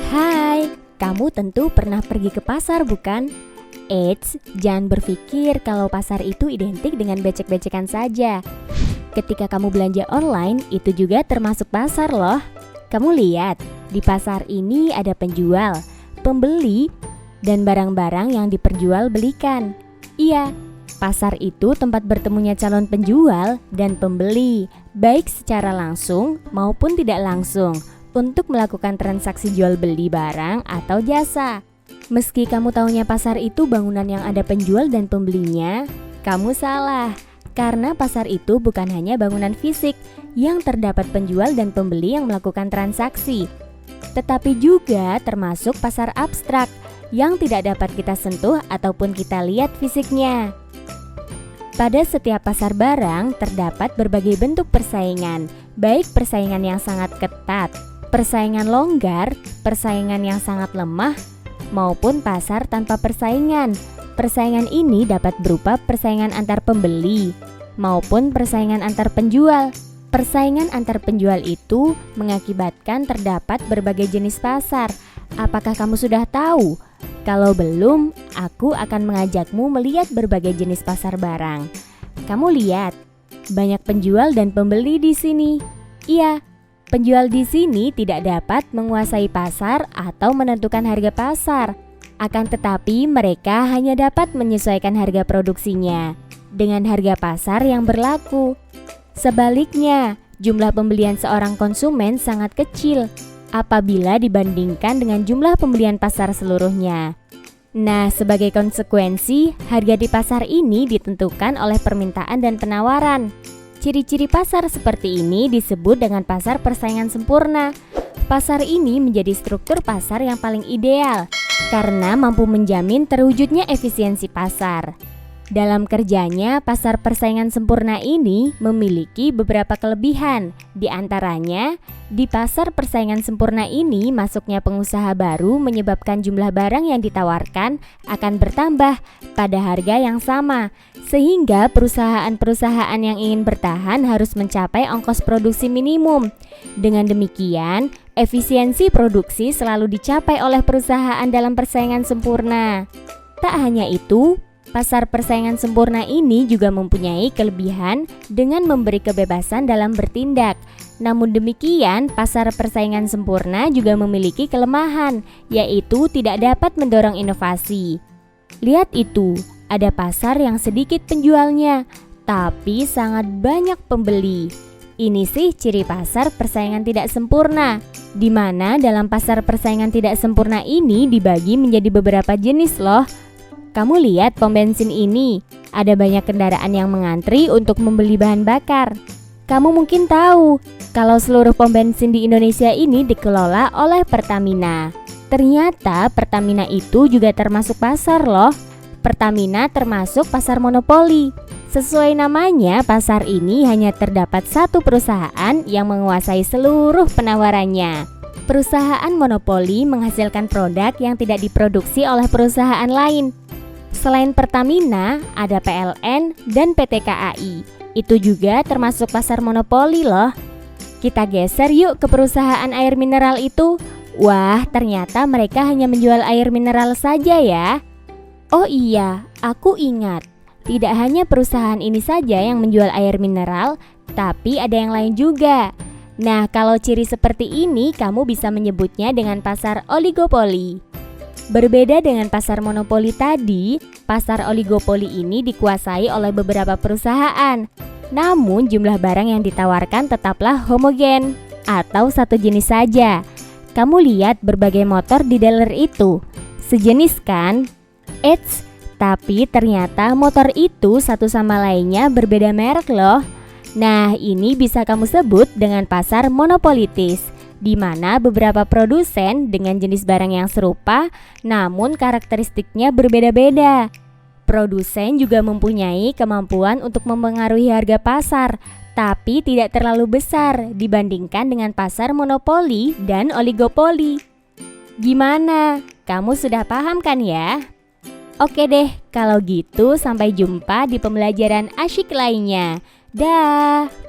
Hai, kamu tentu pernah pergi ke pasar bukan? Eits, jangan berpikir kalau pasar itu identik dengan becek-becekan saja. Ketika kamu belanja online, itu juga termasuk pasar loh. Kamu lihat, di pasar ini ada penjual, pembeli, dan barang-barang yang diperjualbelikan. Iya, pasar itu tempat bertemunya calon penjual dan pembeli, baik secara langsung maupun tidak langsung, untuk melakukan transaksi jual beli barang atau jasa. Meski kamu taunya pasar itu bangunan yang ada penjual dan pembelinya, kamu salah. Karena pasar itu bukan hanya bangunan fisik yang terdapat penjual dan pembeli yang melakukan transaksi, tetapi juga termasuk pasar abstrak yang tidak dapat kita sentuh ataupun kita lihat fisiknya. Pada setiap pasar barang terdapat berbagai bentuk persaingan, baik persaingan yang sangat ketat, persaingan longgar, persaingan yang sangat lemah, maupun pasar tanpa persaingan. Persaingan ini dapat berupa persaingan antar pembeli maupun persaingan antar penjual. Persaingan antar penjual itu mengakibatkan terdapat berbagai jenis pasar. Apakah kamu sudah tahu? Kalau belum, aku akan mengajakmu melihat berbagai jenis pasar barang. Kamu lihat, banyak penjual dan pembeli di sini. Iya, penjual di sini tidak dapat menguasai pasar atau menentukan harga pasar. Akan tetapi mereka hanya dapat menyesuaikan harga produksinya dengan harga pasar yang berlaku. Sebaliknya, jumlah pembelian seorang konsumen sangat kecil apabila dibandingkan dengan jumlah pembelian pasar seluruhnya. Nah, sebagai konsekuensi, harga di pasar ini ditentukan oleh permintaan dan penawaran. Ciri-ciri pasar seperti ini disebut dengan pasar persaingan sempurna. Pasar ini menjadi struktur pasar yang paling ideal karena mampu menjamin terwujudnya efisiensi pasar. Dalam kerjanya, pasar persaingan sempurna ini memiliki beberapa kelebihan. Di antaranya, di pasar persaingan sempurna ini masuknya pengusaha baru menyebabkan jumlah barang yang ditawarkan akan bertambah pada harga yang sama, sehingga perusahaan-perusahaan yang ingin bertahan harus mencapai ongkos produksi minimum. Dengan demikian, efisiensi produksi selalu dicapai oleh perusahaan dalam persaingan sempurna. Tak hanya itu, pasar persaingan sempurna ini juga mempunyai kelebihan dengan memberi kebebasan dalam bertindak. Namun demikian, pasar persaingan sempurna juga memiliki kelemahan, yaitu tidak dapat mendorong inovasi. Lihat itu, ada pasar yang sedikit penjualnya, tapi sangat banyak pembeli. Ini sih ciri pasar persaingan tidak sempurna, di mana dalam pasar persaingan tidak sempurna ini dibagi menjadi beberapa jenis loh. Kamu lihat pom bensin ini, ada banyak kendaraan yang mengantri untuk membeli bahan bakar. Kamu mungkin tahu kalau seluruh pom bensin di Indonesia ini dikelola oleh Pertamina. Ternyata Pertamina itu juga termasuk pasar loh. Pertamina termasuk pasar monopoli. Sesuai namanya, pasar ini hanya terdapat satu perusahaan yang menguasai seluruh penawarannya. Perusahaan monopoli menghasilkan produk yang tidak diproduksi oleh perusahaan lain. Selain Pertamina, ada PLN dan PT KAI. Itu juga termasuk pasar monopoli loh. Kita geser yuk ke perusahaan air mineral itu. Wah, ternyata mereka hanya menjual air mineral saja ya. Oh iya, aku ingat. Tidak hanya perusahaan ini saja yang menjual air mineral, tapi ada yang lain juga. Nah, kalau ciri seperti ini kamu bisa menyebutnya dengan pasar oligopoli. Berbeda dengan pasar monopoli tadi, pasar oligopoli ini dikuasai oleh beberapa perusahaan. Namun jumlah barang yang ditawarkan tetaplah homogen atau satu jenis saja. Kamu lihat berbagai motor di dealer itu, sejenis kan? Eits, tapi ternyata motor itu satu sama lainnya berbeda merek loh. Nah, ini bisa kamu sebut dengan pasar monopolitis, di mana beberapa produsen dengan jenis barang yang serupa namun karakteristiknya berbeda-beda. Produsen juga mempunyai kemampuan untuk mempengaruhi harga pasar, tapi tidak terlalu besar dibandingkan dengan pasar monopoli dan oligopoli. Gimana? Kamu sudah paham kan ya? Oke deh, kalau gitu sampai jumpa di pembelajaran asyik lainnya. Dah.